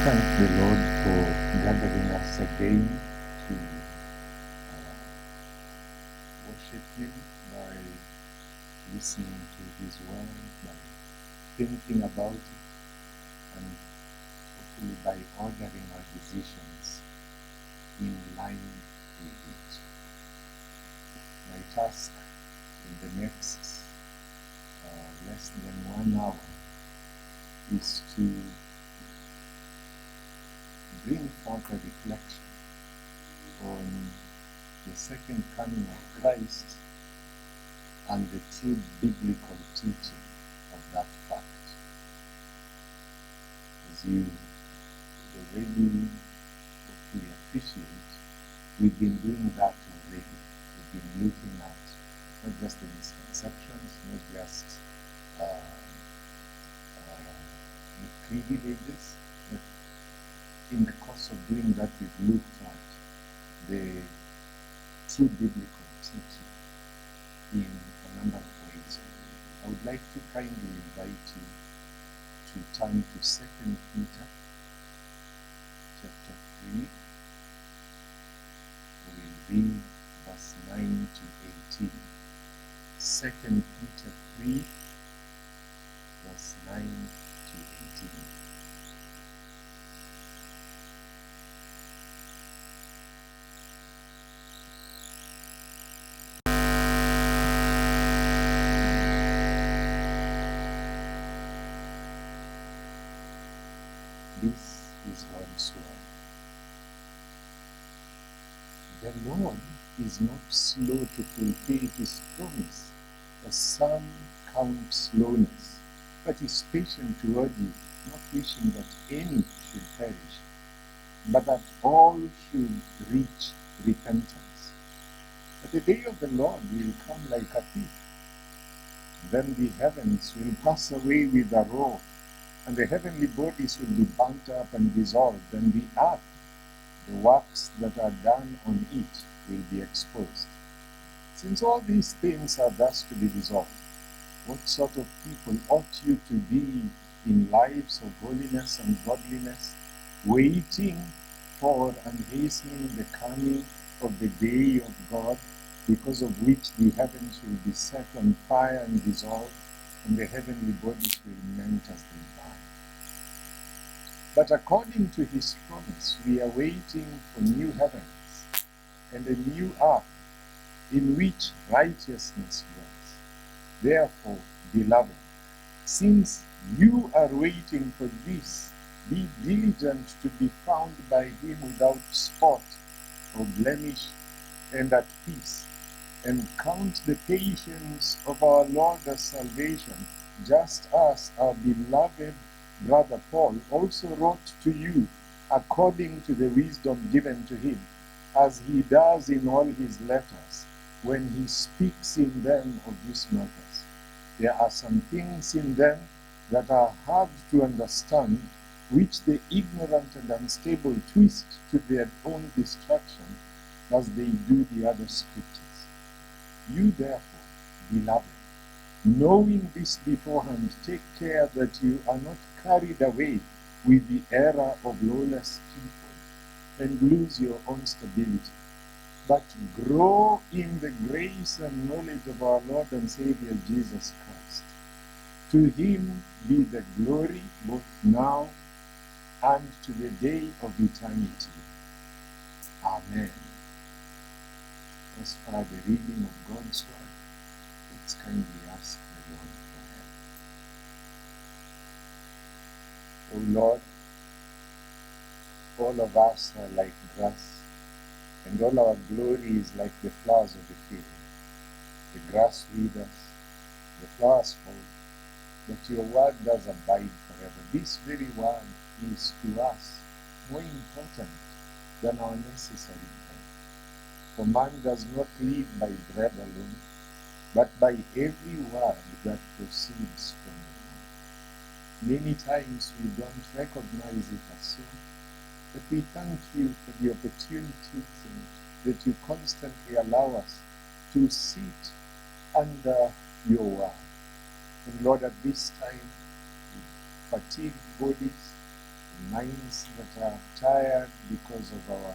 thank the Lord for gathering us again to worship Him by listening to His word, by thinking about it, and hopefully by ordering our decisions in line with it. My task in the next less than 1 hour is to bring forth a reflection on the second coming of Christ and the true biblical teaching of that fact. As you already hopefully appreciate, we've been doing that already. We've been looking at not just the misconceptions, not just the privileges, but in the course of doing that, we've looked at the true biblical teaching in a number of ways. I would like to kindly invite you to turn to 2 Peter chapter 3. We will read verse 9 to 18. 2 Peter 3, verse 9 to 18. This is God's word. The Lord is not slow to fulfill His promise, as some count slowness, but is patient toward you, not wishing that any should perish, but that all should reach repentance. But the day of the Lord will come like a thief. Then the heavens will pass away with a roar, and the heavenly bodies will be burnt up and dissolved, and the earth, the works that are done on it, will be exposed. Since all these things are thus to be dissolved, what sort of people ought you to be in lives of holiness and godliness, waiting for and hastening the coming of the day of God, because of which the heavens will be set on fire and dissolved, and the heavenly bodies will melt as they burn? But according to His promise, we are waiting for new heavens and a new earth in which righteousness dwells. Therefore, beloved, since you are waiting for this, be diligent to be found by Him without spot or blemish and at peace, and count the patience of our Lord as salvation, just as our beloved brother Paul also wrote to you according to the wisdom given to him, as he does in all his letters, when he speaks in them of these matters. There are some things in them that are hard to understand, which the ignorant and unstable twist to their own destruction, as they do the other scriptures. You therefore, beloved, knowing this beforehand, take care that you are not carried away with the error of lawless people and lose your own stability, but grow in the grace and knowledge of our Lord and Savior Jesus Christ. To Him be the glory both now and to the day of eternity. Amen. As far the reading of God's word, let's kindly ask the Lord for help. O Lord, all of us are like grass, and all our glory is like the flowers of the field. The grass withers, the flowers fall, but your word does abide forever. This very word is to us more important than our necessary bread. For man does not live by bread alone, but by every word that proceeds from your mouth. Many times we don't recognize it as so, but we thank you for the opportunities and that you constantly allow us to sit under your word. And Lord, at this time, with fatigued bodies, minds that are tired because of our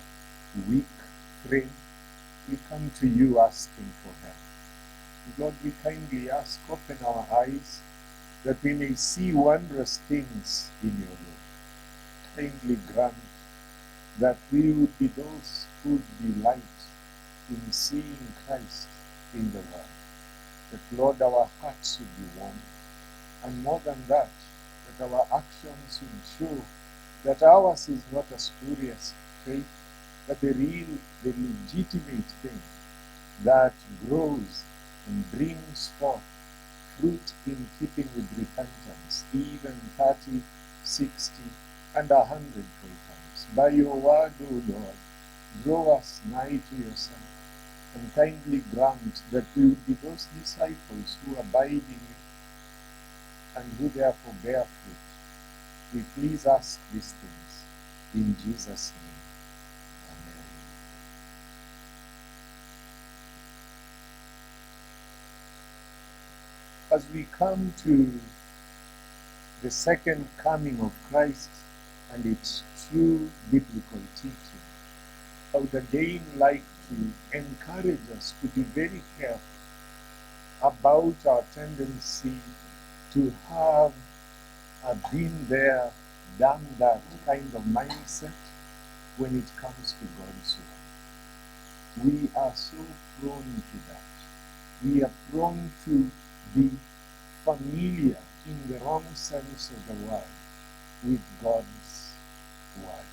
weak frame, we come to you asking for help. Lord, we kindly ask, open our eyes that we may see wondrous things in your Lord. Kindly grant that we would be those who delight in seeing Christ in the world. That, Lord, our hearts would be warm. And more than that, that our actions would show that ours is not a spurious faith, but the legitimate thing that grows and brings forth fruit in keeping with repentance, even 30, 60, and 100-fold times. By your word, O Lord, draw us nigh to yourself, and kindly grant that we would be those disciples who abide in you, and who therefore bear fruit. We please ask these things in Jesus' name. Amen. As we come to the second coming of Christ and its true biblical teaching, I would again like to encourage us to be very careful about our tendency to have been there, done that kind of mindset when it comes to God's word. We are so prone to that. We are prone to be familiar in the wrong sense of the word with God's word.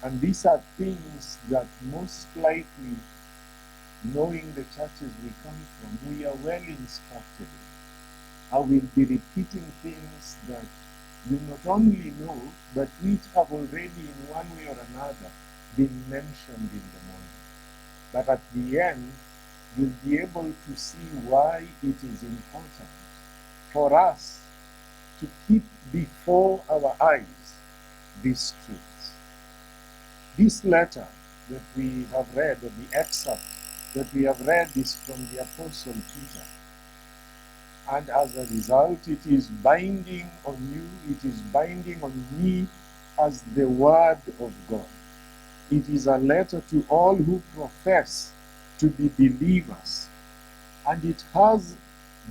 And these are things that most likely, knowing the churches we come from, we are well instructed in. I will be repeating things that you not only know, but which have already in one way or another been mentioned in the morning. But at the end, you'll be able to see why it is important for us to keep before our eyes these truths. This letter that we have read, or the excerpt that we have read, is from the Apostle Peter. And as a result, it is binding on you, it is binding on me as the Word of God. It is a letter to all who profess to be believers. And it has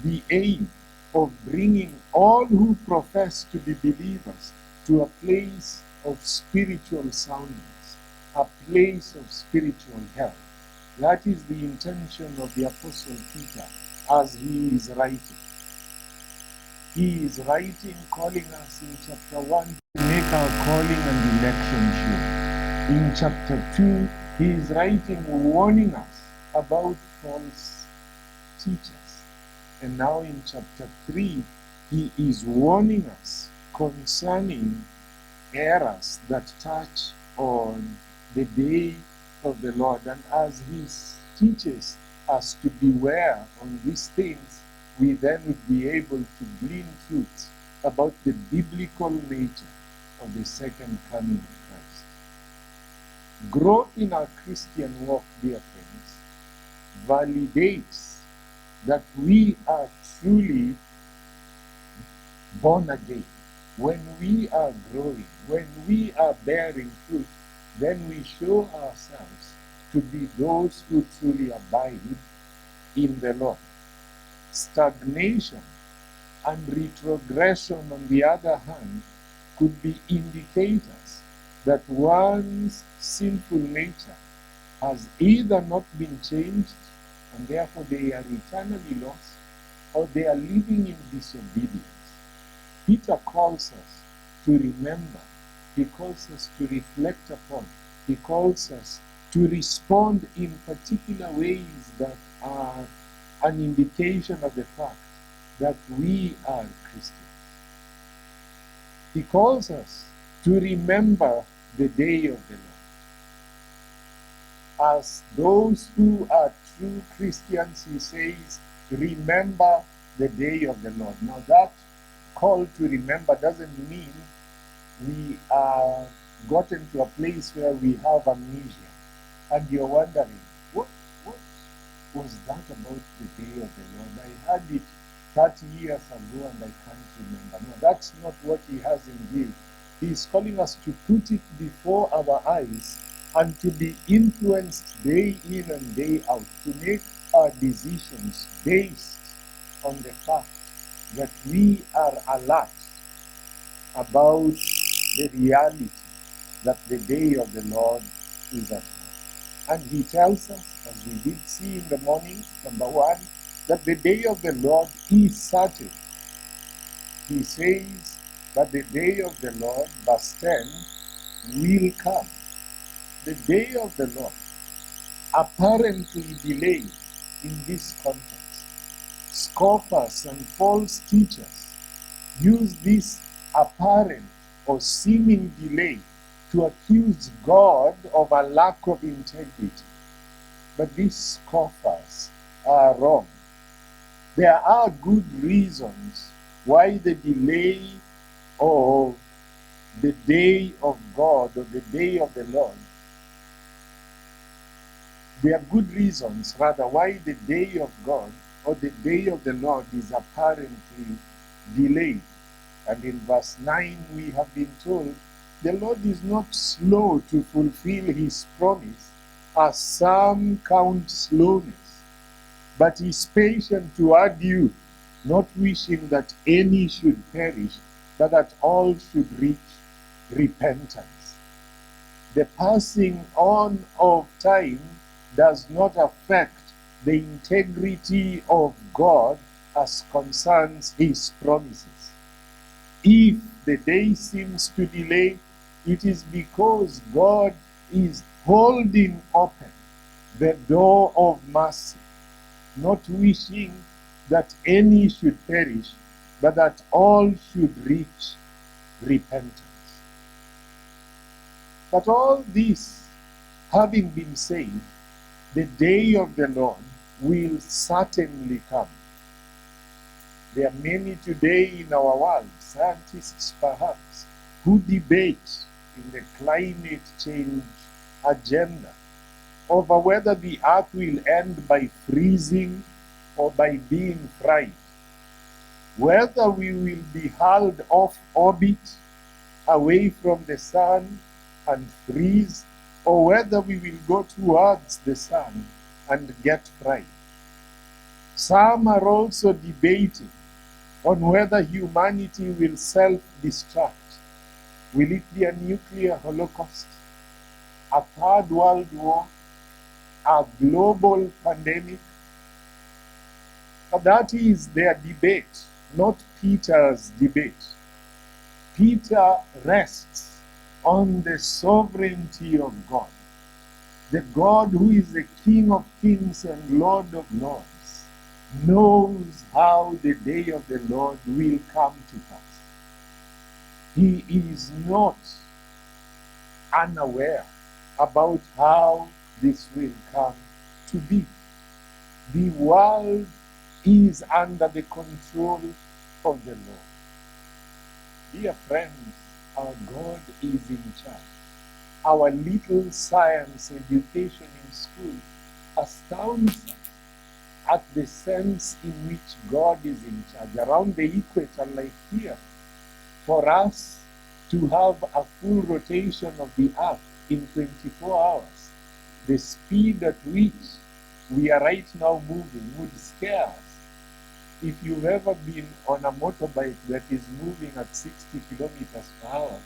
the aim of bringing all who profess to be believers to a place of spiritual soundness, a place of spiritual health. That is the intention of the Apostle Peter as he is writing. He is writing, calling us in chapter 1 to make our calling and election sure. In chapter 2, he is writing, warning us about false teachers. And now in chapter 3, he is warning us concerning errors that touch on the day of the Lord. And as he teaches us to beware on these things, we then would be able to glean truths about the biblical nature of the second coming of Christ. Growth in our Christian walk, dear friends, validates that we are truly born again. When we are growing, when we are bearing fruit, then we show ourselves to be those who truly abide in the Lord. Stagnation and retrogression, on the other hand, could be indicators that one's sinful nature has either not been changed, and therefore they are eternally lost, or they are living in disobedience. Peter calls us to remember. He calls us to reflect upon. He calls us to respond in particular ways that are an indication of the fact that we are Christians. He calls us to remember the day of the Lord. As those who are true Christians, he says, remember the day of the Lord. Now that call to remember doesn't mean we are gotten to a place where we have amnesia and you're wondering, what was that about the day of the Lord? I had it 30 years ago and I can't remember. No, that's not what he has in view. He is calling us to put it before our eyes and to be influenced day in and day out, to make our decisions based on the fact that we are alert about the reality that the day of the Lord is at hand. And he tells us, as we did see in the morning, number one, that the day of the Lord is certain. He says that the day of the Lord, verse 10, will come. The day of the Lord, apparently delayed in this context. Scoffers and false teachers use this apparent or seeming delay to accuse God of a lack of integrity. But these scoffers are wrong. There are good reasons why the delay of the day of God or the day of the Lord, there are good reasons rather why the day of God or the day of the Lord is apparently delayed. And in verse 9 we have been told, the Lord is not slow to fulfill his promise, as some count slowness, but is patient toward you, not wishing that any should perish, but that all should reach repentance. The passing on of time does not affect the integrity of God as concerns his promises. If the day seems to delay, it is because God is holding open the door of mercy, not wishing that any should perish, but that all should reach repentance. But all this having been said, the day of the Lord will certainly come. There are many today in our world, scientists perhaps, who debate in the climate change agenda over whether the earth will end by freezing or by being fried, whether we will be hurled off orbit away from the sun and freeze, or whether we will go towards the sun and get fried. Some are also debating on whether humanity will self-destruct. Will it be a nuclear holocaust, a third world war, a global pandemic? But that is their debate, not Peter's debate. Peter rests on the sovereignty of God, the God who is the King of kings and Lord of lords, knows how the day of the Lord will come to pass. He is not unaware about how this will come to be. The world is under the control of the Lord. Dear friends, our God is in charge. Our little science education in school astounds us at the sense in which God is in charge. Around the equator, like here, for us to have a full rotation of the earth in 24 hours, the speed at which we are right now moving would scare us. If you've ever been on a motorbike that is moving at 60 kilometers per hour,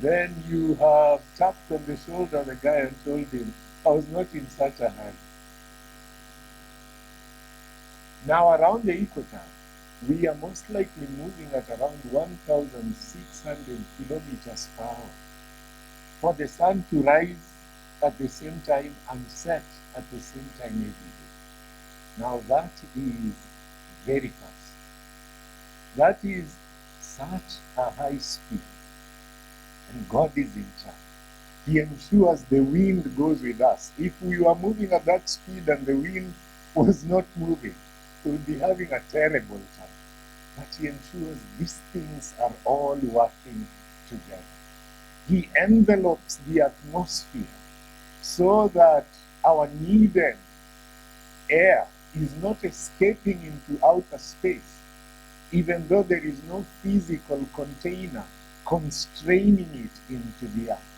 then you have tapped on the shoulder of the guy and told him, I was not in such a hurry. Now around the equator, we are most likely moving at around 1,600 kilometers per hour. For the sun to rise at the same time and set at the same time every day. Now that is very fast. That is such a high speed. And God is in charge. He ensures the wind goes with us. If we were moving at that speed and the wind was not moving, we would be having a terrible time. But he ensures these things are all working together. He envelopes the atmosphere so that our needed air is not escaping into outer space, even though there is no physical container constraining it into the earth.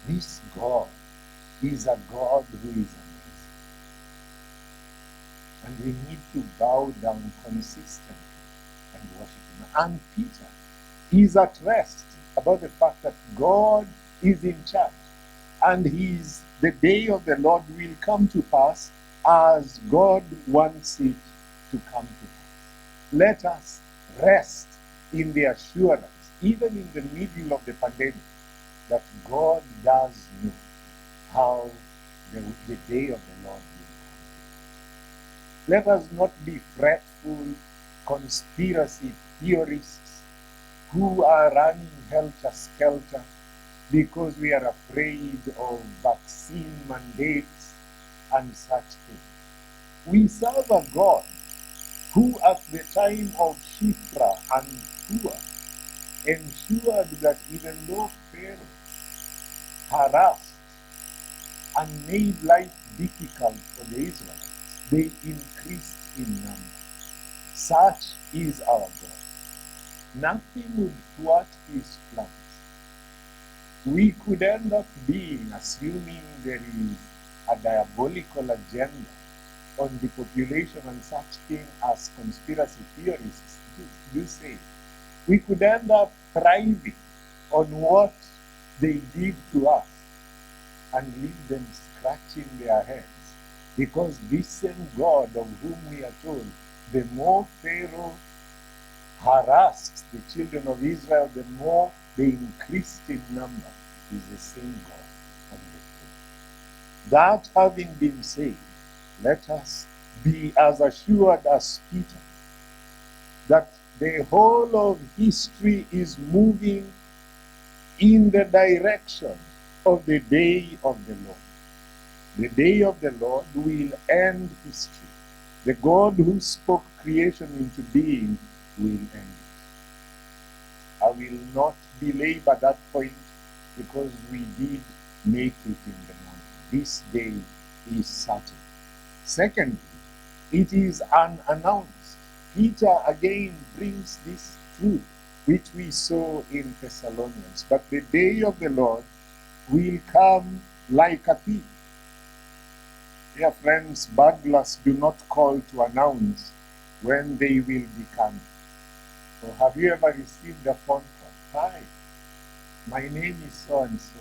This God is a God who is amazing. And we need to bow down consistently and worship him. And Peter is at rest about the fact that God is in charge. And the day of the Lord will come to pass as God wants it to come to pass. Let us rest in the assurance, even in the middle of the pandemic, that God does know how the day of the Lord will come. Let us not be fretful conspiracy theorists who are running helter-skelter because we are afraid of vaccine mandates and such things. We serve a God who at the time of Shifra and Pua ensured that even though Pharaoh harassed and made life difficult for the Israelites, they increased in number. Such is our God. Nothing would thwart his plans. We could end up assuming there is a diabolical agenda on the population and such thing as conspiracy theorists do say. We could end up thriving on what they did to us and leave them scratching their heads. Because this same God of whom we are told, the more Pharaoh harassed the children of Israel, the more they increased in number, is the same God of the throne. That having been said, let us be as assured as Peter that the whole of history is moving in the direction of the day of the Lord. The day of the Lord will end history. The God who spoke creation into being will end it. I will not belabor that point because we did make it in the morning. This day is certain. Secondly, it is unannounced. Peter again brings this truth which we saw in Thessalonians. But the day of the Lord will come like a thief. Dear friends, burglars do not call to announce when they will be coming. So have you ever received a phone call? Hi, my name is so-and-so.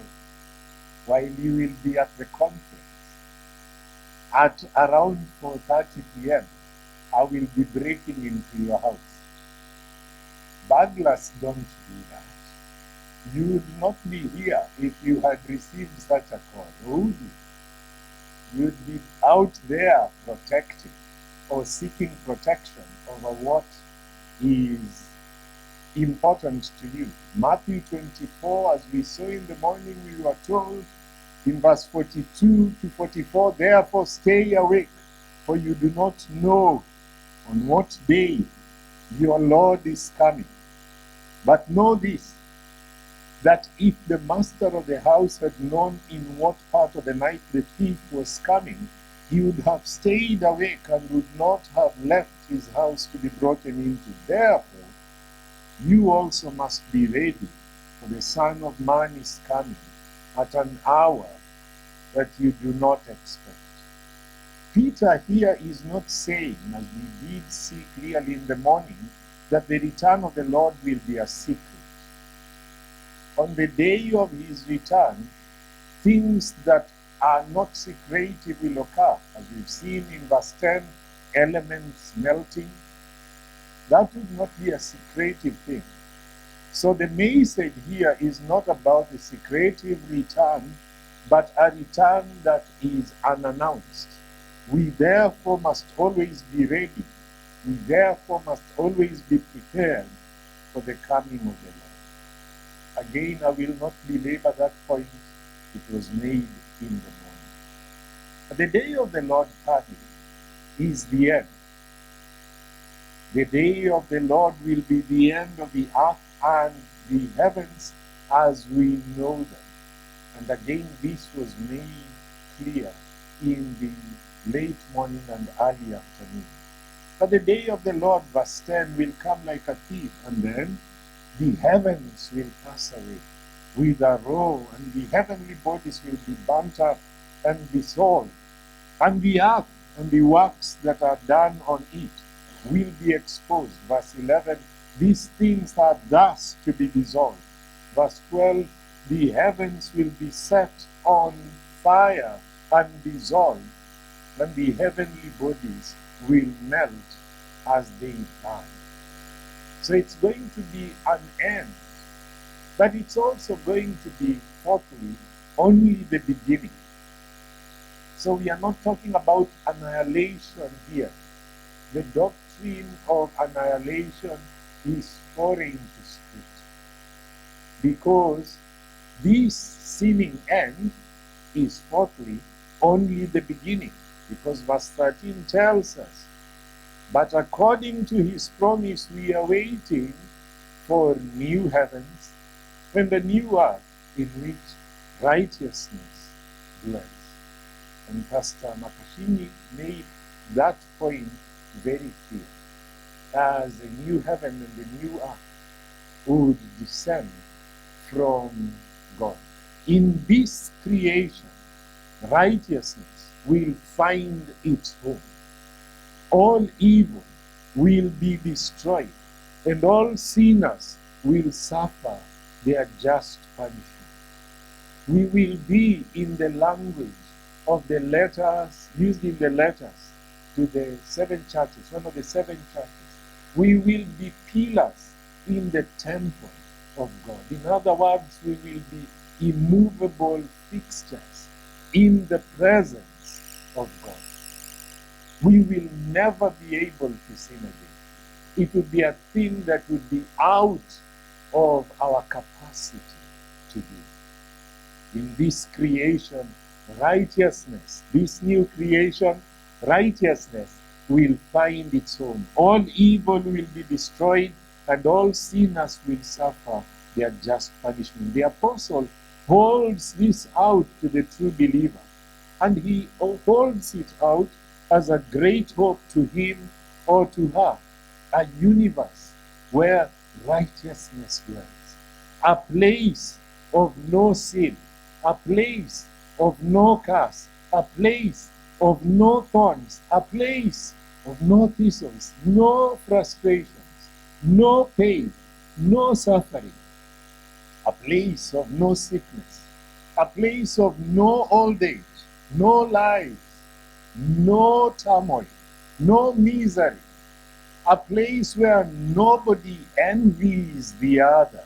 While you will be at the conference, at around 4:30 p.m., I will be breaking into your house. Burglars don't do that. You would not be here if you had received such a call, would you? You'd be out there protecting or seeking protection over what is important to you. Matthew 24, as we saw in the morning, we were told in verse 42 to 44, therefore stay awake, for you do not know on what day your Lord is coming. But know this, that if the master of the house had known in what part of the night the thief was coming, he would have stayed awake and would not have left his house to be broken into. Therefore, you also must be ready, for the Son of Man is coming at an hour that you do not expect. Peter here is not saying, as we did see clearly in the morning, that the return of the Lord will be a secret. On the day of his return, things that are not secretive will occur. As we've seen in verse 10, elements melting. That would not be a secretive thing. So the message here is not about a secretive return, but a return that is unannounced. We therefore must always be ready. We therefore must always be prepared for the coming of the Lord. Again, I will not belabor that point. It was made in the morning. But the day of the Lord coming is the end. The day of the Lord will be the end of the earth and the heavens as we know them. And again, this was made clear in the late morning and early afternoon. But the day of the Lord, verse 10, will come like a thief. And then the heavens will pass away with a roar, and the heavenly bodies will be burnt up and dissolved, and the earth and the works that are done on it will be exposed. Verse 11, these things are thus to be dissolved. Verse 12, the heavens will be set on fire and dissolved, and the heavenly bodies will melt as they burn. So it's going to be an end, but it's also going to be, fourthly, only the beginning. So we are not talking about annihilation here. The doctrine of annihilation is foreign to Scripture, because this seeming end is, fourthly, only the beginning, because verse 13 tells us, but according to his promise we are waiting for new heavens and a new earth in which righteousness dwells. And Pastor Makashini made that point very clear, as a new heaven and a new earth would descend from God. In this creation, righteousness will find its home. All evil will be destroyed, and all sinners will suffer their just punishment. We will be in the language of the letters, used in the letters to the 7 churches, one of the 7 churches. We will be pillars in the temple of God. In other words, we will be immovable fixtures in the presence of God. We will never be able to sin again. It would be a thing that would be out of our capacity to do. In this creation, righteousness, this new creation, righteousness will find its home. All evil will be destroyed, and all sinners will suffer their just punishment. The apostle holds this out to the true believer, and he holds it out as a great hope to him or to her, a universe where righteousness dwells, a place of no sin, a place of no curse, a place of no thorns, a place of no thistles, no frustrations, no pain, no suffering, a place of no sickness, a place of no old age, no lies, no turmoil, no misery, a place where nobody envies the other,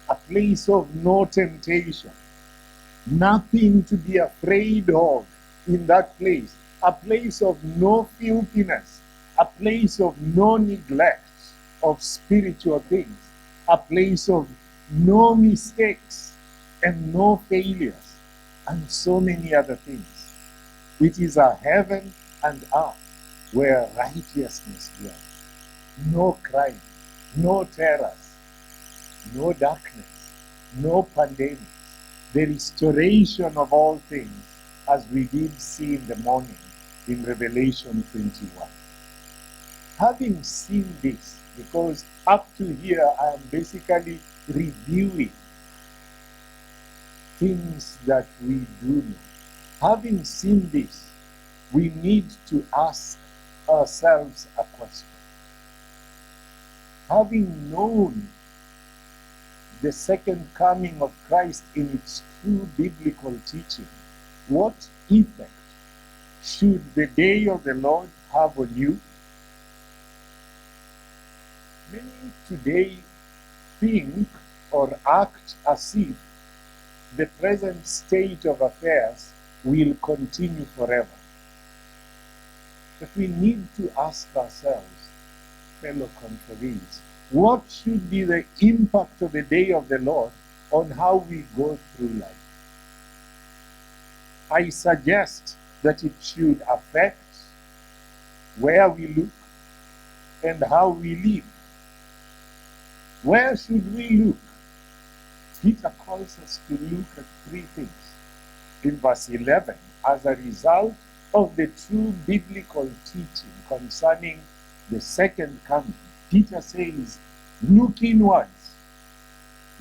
a place of no temptation, nothing to be afraid of in that place, a place of no filthiness, a place of no neglect of spiritual things, a place of no mistakes and no failures, and so many other things. It is a heaven and earth where righteousness dwells. No crime, no terrors, no darkness, no pandemics. The restoration of all things, as we did see in the morning in Revelation 21. Having seen this, because up to here I am basically reviewing things that we do know. Having seen this, we need to ask ourselves a question. Having known the second coming of Christ in its true biblical teaching, what effect should the day of the Lord have on you? Many today think or act as if the present state of affairs will continue forever. But we need to ask ourselves, fellow conferees, what should be the impact of the day of the Lord on how we go through life? I suggest that it should affect where we look and how we live. Where should we look? Peter calls us to look at 3 things. In verse 11, as a result of the true biblical teaching concerning the second coming, Peter says, look inwards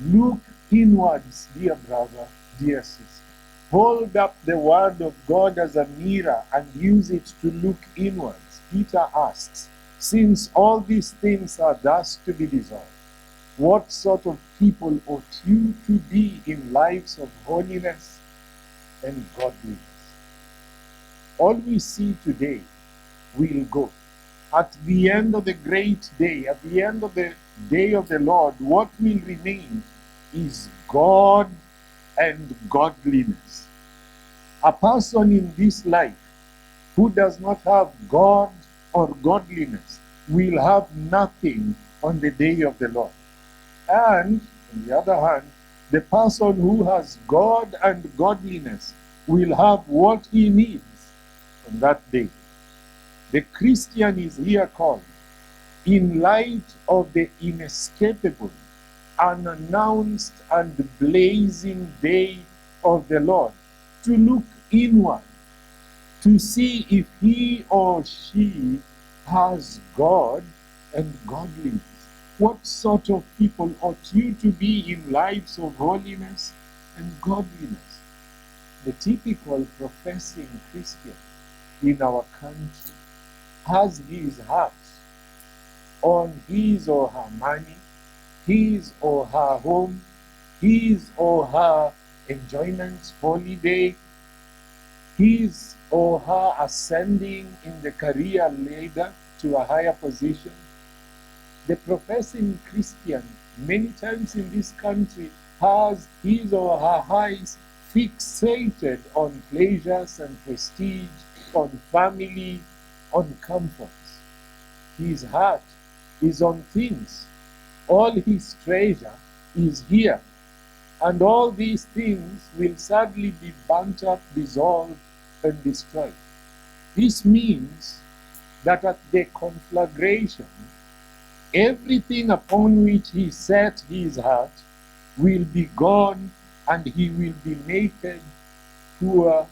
Look inwards, dear brother, dear sister. Hold up the word of God as a mirror and use it to look inwards. Peter asks, since all these things are thus to be dissolved, what sort of people ought you to be in lives of holiness and godliness? All we see today will go. At the end of the great day, at the end of the day of the Lord, what will remain is God and godliness. A person in this life who does not have God or godliness will have nothing on the day of the Lord. And on the other hand, the person who has God and godliness will have what he needs on that day. The Christian is here called, in light of the inescapable, unannounced and blazing day of the Lord, to look inward, to see if he or she has God and godliness. What sort of people ought you to be in lives of holiness and godliness? The typical professing Christian in our country has his heart on his or her money, his or her home, his or her enjoyment, holiday, his or her ascending in the career ladder to a higher position. The professing Christian, many times in this country, has his or her eyes fixated on pleasures and prestige, on family, on comforts. His heart is on things. All his treasure is here. And all these things will sadly be burnt up, dissolved, and destroyed. This means that at the conflagration, everything upon which he set his heart will be gone, and he will be naked, poor,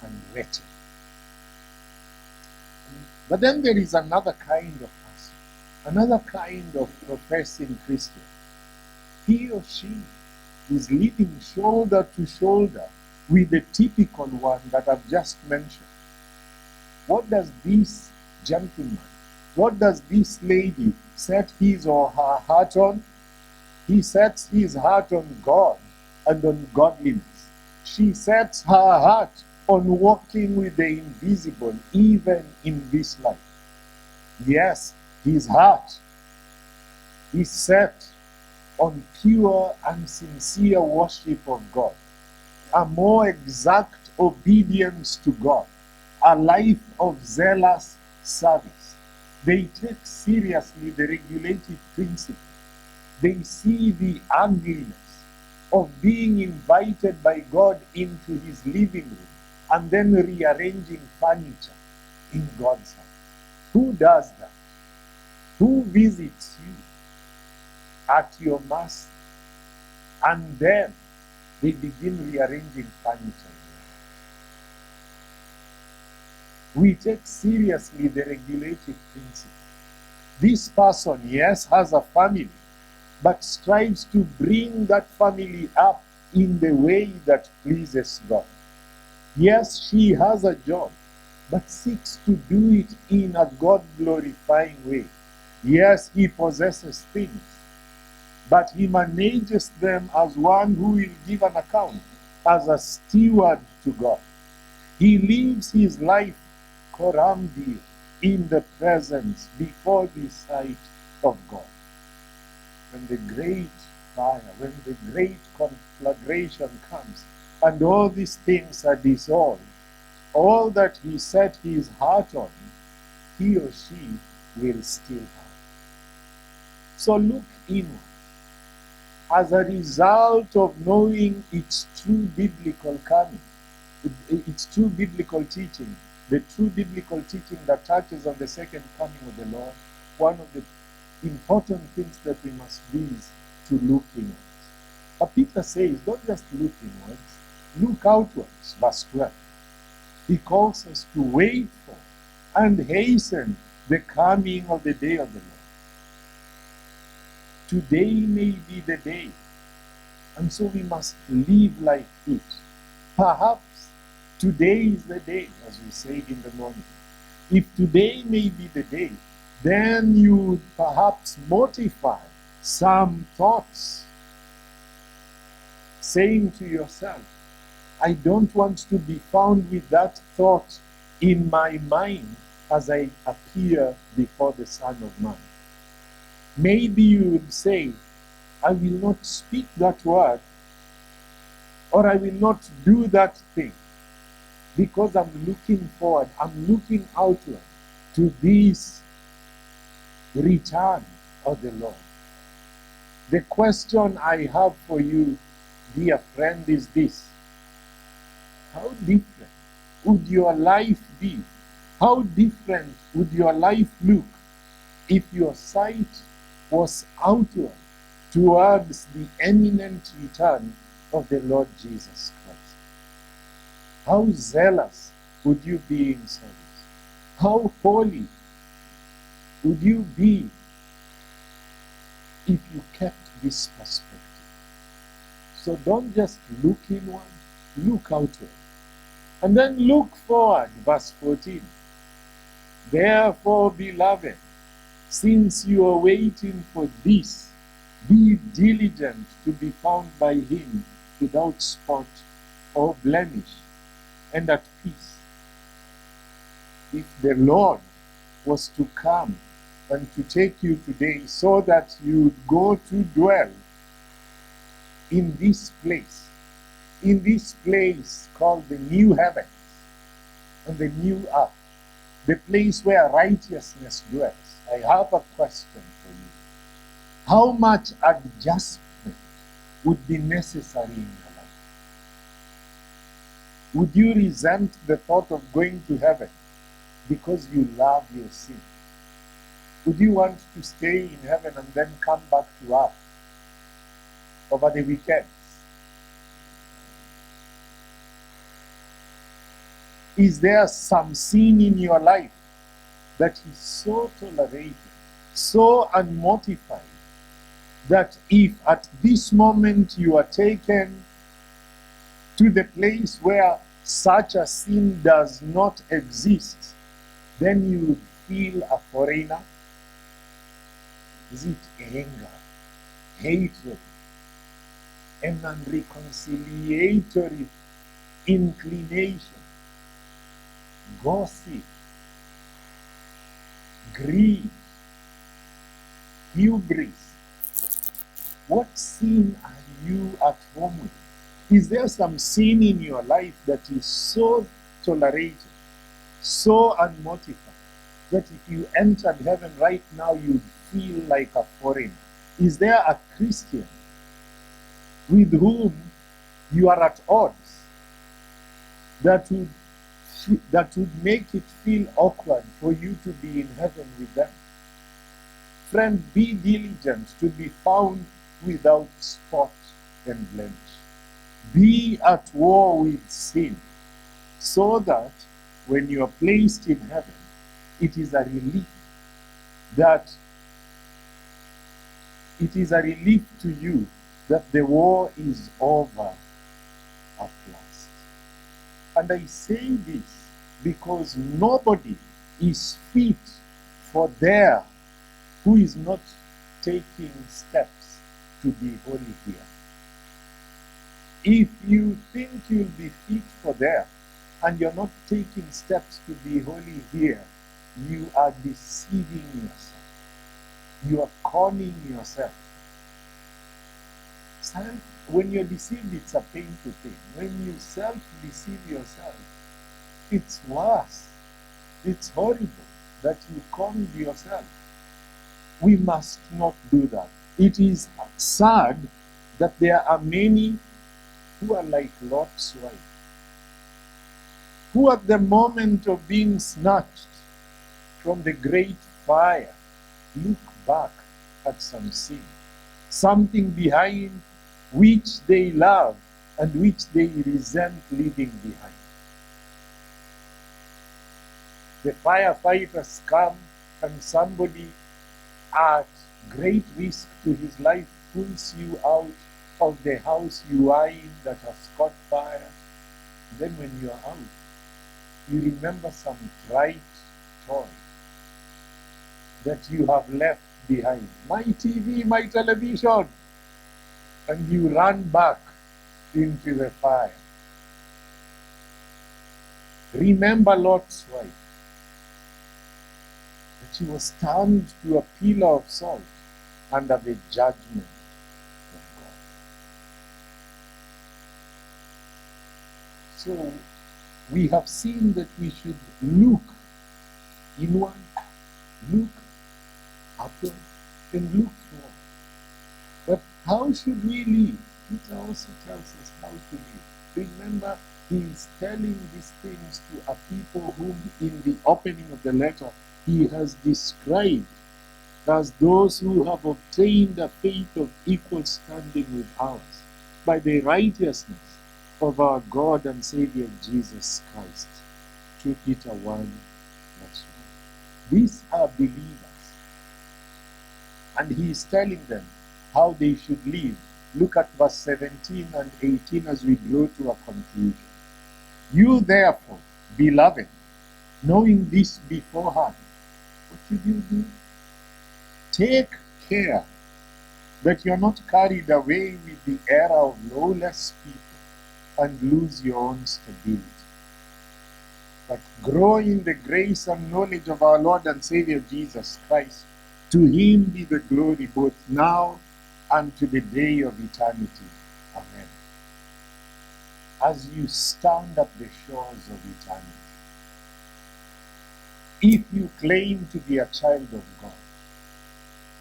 and wretched. But then there is another kind of person, another kind of professing Christian. He or she is living shoulder to shoulder with the typical one that I've just mentioned. What does this gentleman, what does this lady set his or her heart on? He sets his heart on God and on godliness. She sets her heart on walking with the invisible, even in this life. Yes, his heart is set on pure and sincere worship of God, a more exact obedience to God, a life of zealous service. They take seriously the regulative principle. They see the ugliness of being invited by God into his living room and then rearranging furniture in God's house. Who does that? Who visits you at your mass and then they begin rearranging furniture? We take seriously the regulative principle. This person, yes, has a family, but strives to bring that family up in the way that pleases God. Yes, she has a job, but seeks to do it in a God-glorifying way. Yes, he possesses things, but he manages them as one who will give an account, as a steward to God. He lives his life corambi, in the presence, before the sight of God. When the great fire, when the great conflagration comes, and all these things are dissolved, all that he set his heart on, he or she will still have. So look inward. As a result of knowing its true biblical coming, its true biblical teaching, the true biblical teaching that touches on the second coming of the Lord, one of the important things that we must do is to look inwards. But Peter says, don't just look inwards, look outwards. Verse 12. He calls us to wait for and hasten the coming of the day of the Lord. Today may be the day And so we must live like it. Perhaps today is the day, as we said in the morning. If today may be the day, then you would perhaps mortify some thoughts, saying to yourself, I don't want to be found with that thought in my mind as I appear before the Son of Man. Maybe you would say, I will not speak that word, or I will not do that thing, because I'm looking forward, I'm looking outward to this return of the Lord. The question I have for you, dear friend, is this. How different would your life be? How different would your life look if your sight was outward towards the imminent return of the Lord Jesus Christ? How zealous would you be in service? How holy would you be if you kept this perspective? So don't just look inward, look outward. And then look forward, verse 14. Therefore, beloved, since you are waiting for this, be diligent to be found by him without spot or blemish and at peace. If the Lord was to come and to take you today so that you would go to dwell in this place called the new heavens and the new earth, the place where righteousness dwells, I have a question for you. How much adjustment would be necessary in your life? Would you resent the thought of going to heaven because you love your sin? Would you want to stay in heaven and then come back to earth over the weekends? Is there some sin in your life that is so tolerated, so unmortified, that if at this moment you are taken to the place where such a sin does not exist, then you would feel a foreigner? Is it anger, hatred, an unreconciliatory inclination, gossip, greed, hubris? What sin are you at home with? Is there some sin in your life that is so tolerated, so unmortified, that if you entered heaven right now, you'd feel like a foreigner? Is there a Christian with whom you are at odds that would make it feel awkward for you to be in heaven with them? Friend, be diligent to be found without spot and blemish. Be at war with sin, so that when you are placed in heaven, it is a relief to you that the war is over at last. And I say this because nobody is fit for there who is not taking steps to be holy here. If you think you'll be fit for there and you're not taking steps to be holy here, you are deceiving yourself. You are conning yourself. When you're deceived, it's a painful thing. When you self-deceive yourself, it's worse. It's horrible that you conned yourself. We must not do that. It is sad that there are many who are like Lot's wife, who at the moment of being snatched from the great fire, look back at some sin, something behind which they love and which they resent leaving behind. The firefighters come and somebody at great risk to his life pulls you out of the house you are in that has caught fire. Then when you are out, you remember some trite toy that you have left behind. My TV, my television. And you run back into the fire. Remember Lot's wife, that she was turned to a pillar of salt under the judgment of God. So we have seen that we should look inward, look upward, and look forward. But how should we live? Peter also tells us how to live. Remember, he is telling these things to a people whom in the opening of the letter he has described as those who have obtained a faith of equal standing with ours by the righteousness of our God and Savior Jesus Christ. 2 Peter 1, verse 1. These are believers. And he is telling them how they should live. Look at verse 17 and 18 as we draw to a conclusion. You therefore, beloved, knowing this beforehand, what should you do? Take care that you are not carried away with the error of lawless people and lose your own stability. But grow in the grace and knowledge of our Lord and Savior Jesus Christ. To him be the glory both now and to the day of eternity. Amen. As you stand at the shores of eternity, if you claim to be a child of God,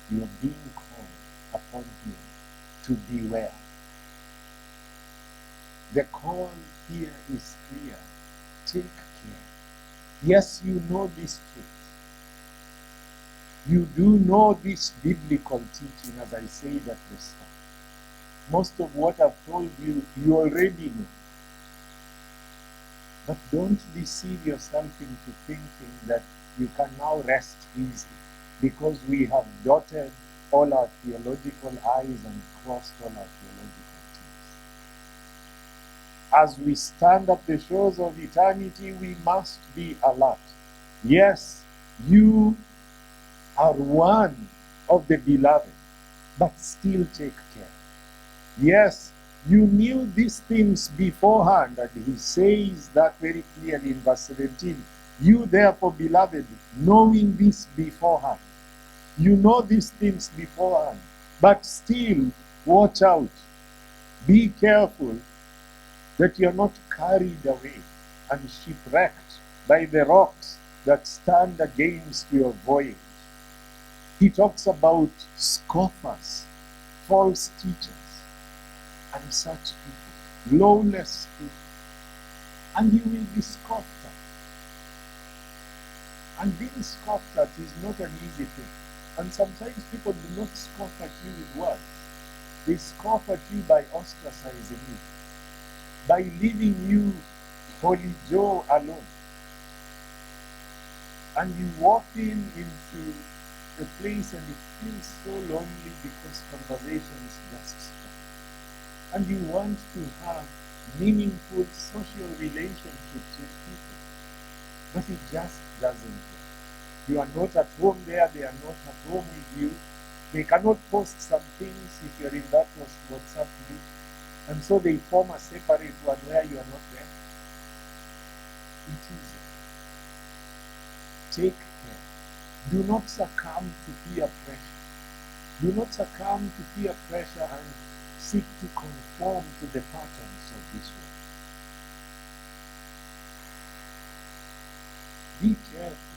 you are being called upon him to beware. The call here is clear. Take care. Yes, you know this truth. You do know this biblical teaching, as I said at the start. Most of what I've told you, you already know. But don't deceive yourself into thinking that you can now rest easy because we have dotted all our theological I's and crossed all our theological T's. As we stand at the shores of eternity, we must be alert. Yes, you are one of the beloved, but still take care. Yes, you knew these things beforehand, and he says that very clearly in verse 17. You therefore, beloved, knowing this beforehand. You know these things beforehand, but still watch out. Be careful that you're not carried away and shipwrecked by the rocks that stand against your voyage. He talks about scoffers, false teachers, and such people, lawless people. And you will be scoffed at. And being scoffed at is not an easy thing. And sometimes people do not scoff at you with words. They scoff at you by ostracizing you, by leaving you Holy Joe alone. And you walk into the place and it feels so lonely because conversations just stop. And you want to have meaningful social relationships with people, but it just doesn't work. You are not at home there, they are not at home with you. They cannot post some things if you're in that WhatsApp group, and so they form a separate one where you are not there. It is. Take care. Do not succumb to peer pressure. Do not succumb to peer pressure and seek to conform to the patterns of this world. Be careful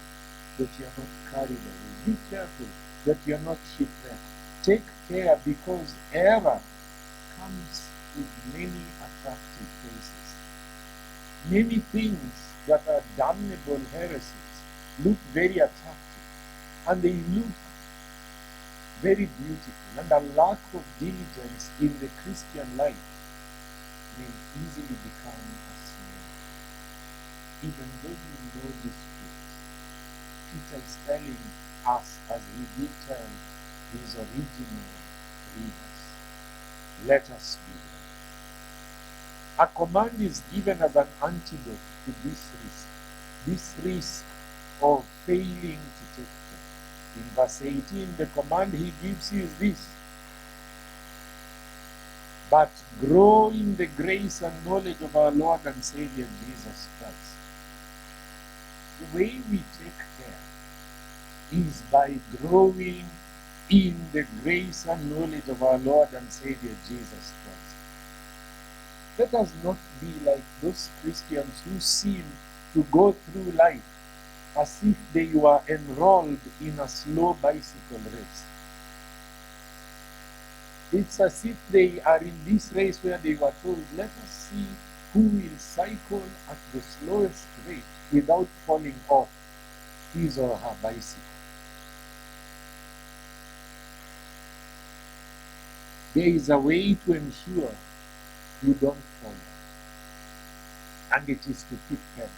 that you are not carried away. Be careful that you are not shipwrecked. Take care, because error comes with many attractive faces. Many things that are damnable heresies look very attractive, and they look very beautiful, and a lack of diligence in the Christian life may easily become a snare. Even though you know this truth, Peter is telling us, as he did tell his original readers, Let us be well. A command is given as an antidote to this risk of failing to take care. In verse 18, the command he gives is this: but grow in the grace and knowledge of our Lord and Savior Jesus Christ. The way we take care is by growing in the grace and knowledge of our Lord and Savior Jesus Christ. Let us not be like those Christians who seem to go through life as if they were enrolled in a slow bicycle race. It's as if they are in this race where they were told, let us see who will cycle at the slowest rate without falling off his or her bicycle. There is a way to ensure you don't fall off, and it is to keep pedaling.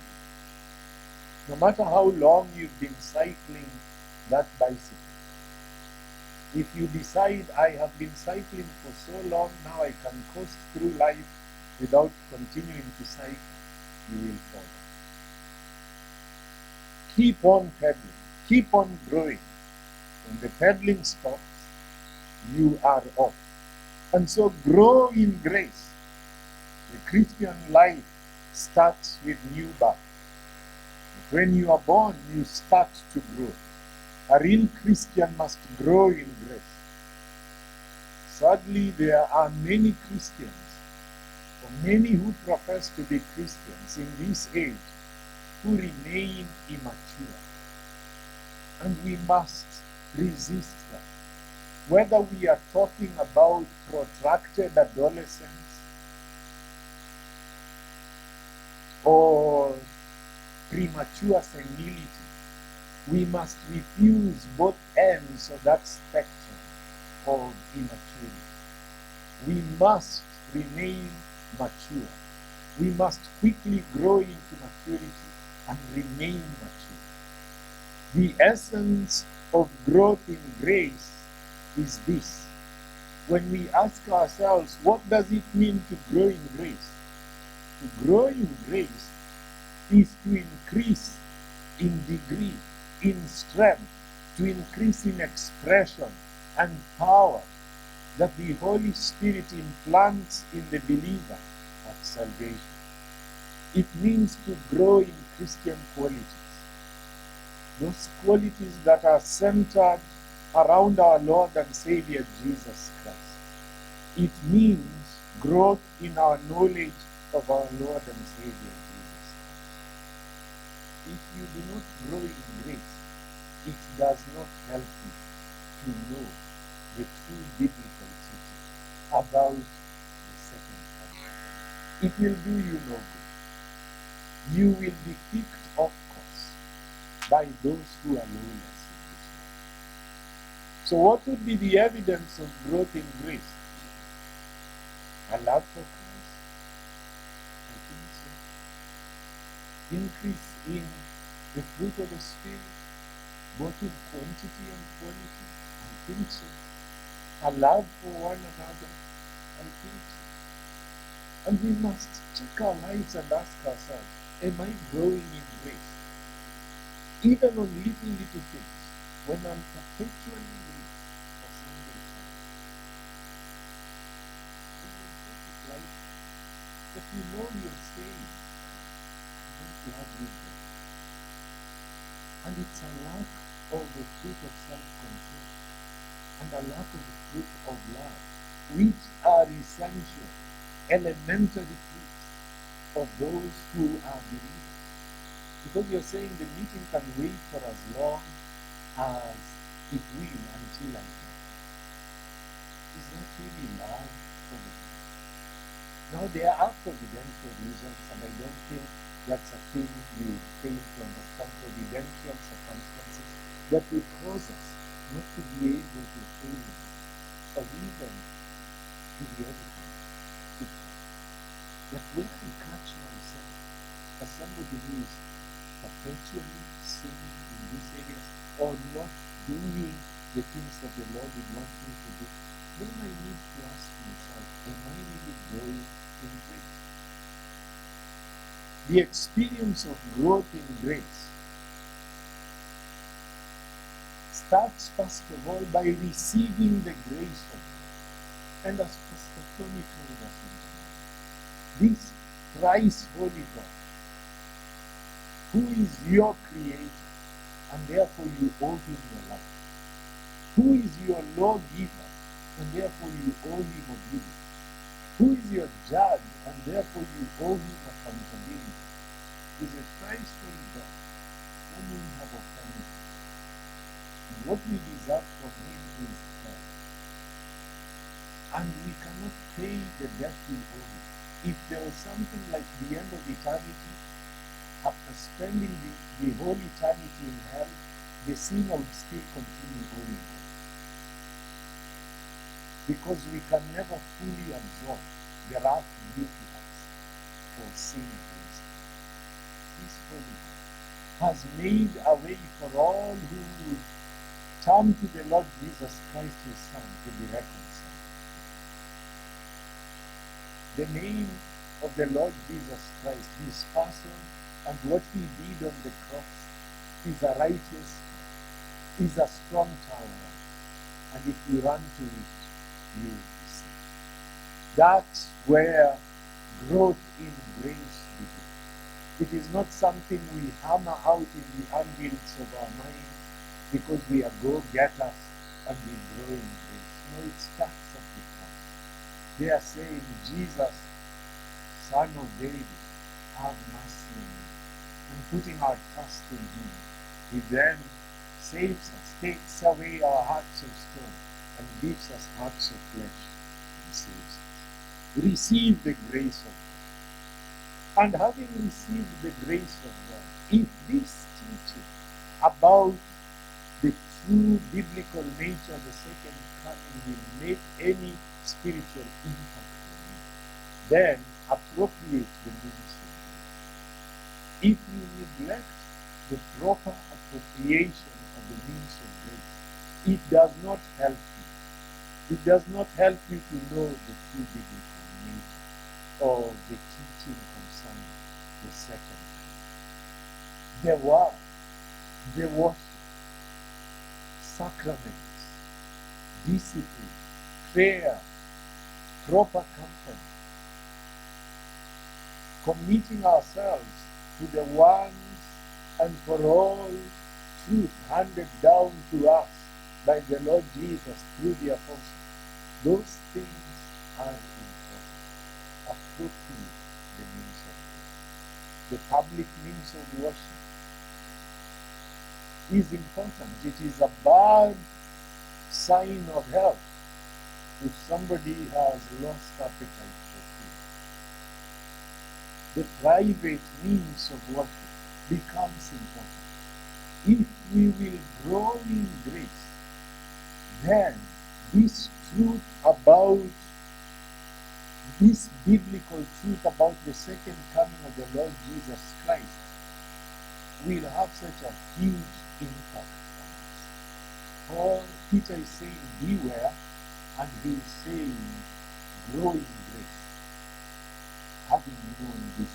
No matter how long you've been cycling that bicycle, if you decide, I have been cycling for so long, now I can coast through life without continuing to cycle, you will fall off. Keep on pedaling. Keep on growing. When the pedaling stops, you are off. And so grow in grace. The Christian life starts with new birth. But when you are born, you start to grow. A real Christian must grow in grace. Sadly, there are many Christians, or many who profess to be Christians in this age, who remain immature. And we must resist that. Whether we are talking about protracted adolescence or premature senility, we must refuse both ends of that spectrum of immaturity. We must remain mature. We must quickly grow into maturity and remain mature. The essence of growth in grace is this. When we ask ourselves, what does it mean to grow in grace? To grow in grace is to increase in degree, in strength, to increase in expression and power that the Holy Spirit implants in the believer at salvation. It means to grow in Christian qualities, those qualities that are centered around our Lord and Savior Jesus Christ. It means growth in our knowledge of our Lord and Savior Jesus Christ. If you do not grow in grace, it does not help you to know the true biblical teaching about the second coming. It will do you no good. You will be kicked off course by those who are lawless in this world. So what would be the evidence of growth in grace? A love for Christ? I think so. Increase in the fruit of the Spirit, both in quantity and quality? I think so. A love for one another? I think so. And we must check our lives and ask ourselves, am I growing in grace? Even on little things, when I'm perpetually late for Sunday church. Like, but you know you're saved. You don't love you. And it's a lack of the fruit of self-control and a lack of the fruit of love, which are essential, elementary fruits of those who are believers. Because you're saying the meeting can wait for as long as it will until I get. Is that really love for the Lord? Now there are providential reasons, and I don't think that's a thing you fail to understand. Providential circumstances that will cause us not to be able to fail or even to be able to fail. But when I catch myself as somebody who is perpetually sinning in these areas or not doing the things that the Lord would want me to do, then I need to ask myself, am I really growing in grace? The experience of growth in grace starts first of all by receiving the grace of God. And as Pastor Tony told us, this thrice holy God, who is your creator, and therefore you owe him your life, who is your lawgiver, and therefore you owe him obedience, who is your judge, and therefore you owe him accountability, is a thrice holy God whom we have offended. And what we deserve from him is hell. And we cannot pay the debt we owe him. If there was something like the end of eternity, after spending the whole eternity in hell, the sinner would still continue owing God. Because we can never fully absorb the wrath due to us for sin against him. This holy God has made a way for all who would turn to the Lord Jesus Christ, his Son, to be reconciled. The name of the Lord Jesus Christ, his person, and what he did on the cross is a righteous, is a strong tower, and if you run to it, you will be saved. That's where growth in grace begins. It is not something we hammer out in the ambience of our minds because we are go-getters and we grow in grace. No, it starts at the cross. They are saying, Jesus, Son of David, have mercy on me. And putting our trust in him, he then saves us, takes away our hearts of stone, and gives us hearts of flesh, and saves us. Receive the grace of God. And having received the grace of God, if this teaching about the true biblical nature of the second coming will make any spiritual impact on you, then appropriate the means of grace. If you neglect the proper appropriation of the means of grace, it does not help you. It does not help you to know the true biblical nature of the teaching concerning the second coming. The word, the worship, sacraments, discipline, prayer, proper company, committing ourselves to the once and for all truth handed down to us by the Lord Jesus through the apostles. Those things are important. Appropriate the means of grace. The public means of worship is important. It is a bad sign of health if somebody has lost appetite for food. The private means of worship becomes important. If we will grow in grace, then this truth about, this biblical truth about the second coming of the Lord Jesus Christ will have such a huge impact on us. Peter is saying, beware, and he is saying, grow in grace, having known this